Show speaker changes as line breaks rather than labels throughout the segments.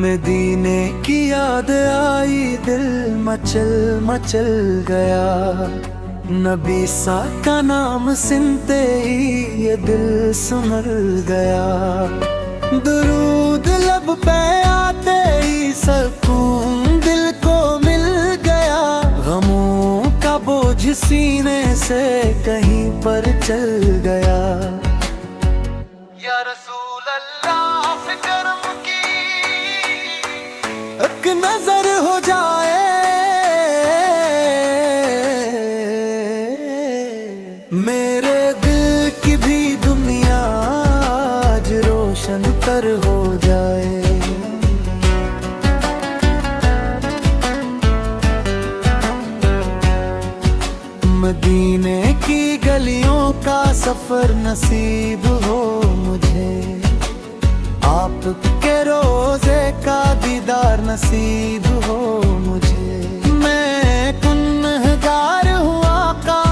मदीने की याद आई, दिल मचल मचल गया। नबी सा का नाम सुनते ही ये दिल संभल गया। दुरूद लब पे आते ही सुकून दिल को मिल गया। गमों का बोझ सीने से कहीं पर चल गया। या रसूल अल्लाह फिक्र की एक नजर हो जाए, मेरे दिल की भी दुनिया आज रोशन तर हो जाए। मदीने की गलियों का सफर नसीब हो मुझे। आपके रोजे का दीदार नसीब हो मुझे। मैं गुनहगार हूँ आका,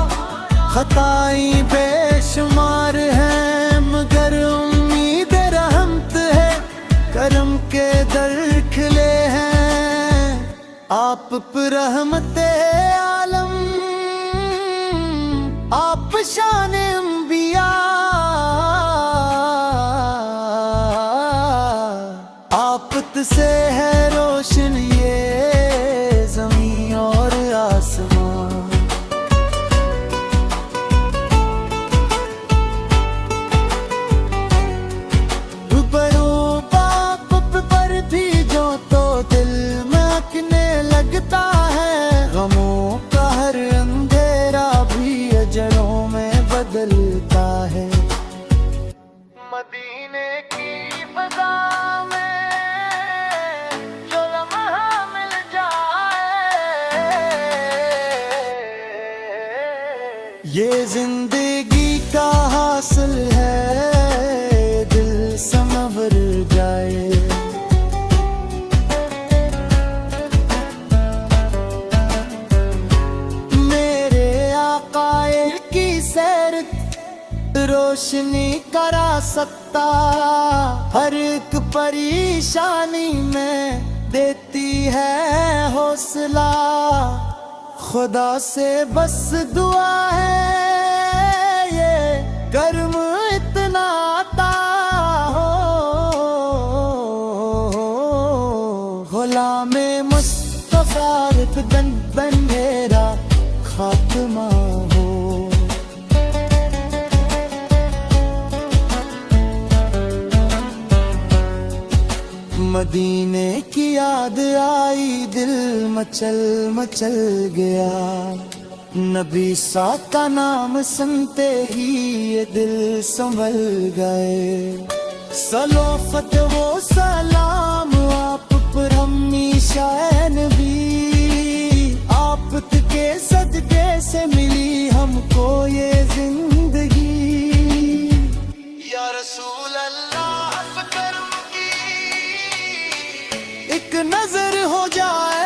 खताई बेशुमार है, मगर उम्मीद रहमत है, करम के दर खिले हैं। आप पर रहमते आलम, आप शान अंबिया। आपत से है रोशन ये ज़मीं और आसमां। बड़ों बाप पर भी जो तो दिल में अकने लगता है। गमों का हर अंधेरा भी अजरों में बदलता है। मदीने की फज़ा में ये जिंदगी का हासिल है, दिल संवर जाए। मेरे आकाए की सैर रोशनी करा सकता, हर एक परेशानी में देती है हौसला। खुदा से बस दुआ है ये कर्म इतना आता हो। गुलामे मुस्तफा एक दिन बंधेरा खात्मा हो। मदीने की याद आई, दिल मचल मचल गया। नबी सा का नाम सुनते ही ये दिल संभल गए। सलो फतवो सलाम आप पर हमेशा नबी। आप के सदके से मिली हमको ये जिंदगी। या रसूल अल्लाह फिक्र की एक नजर हो जाए,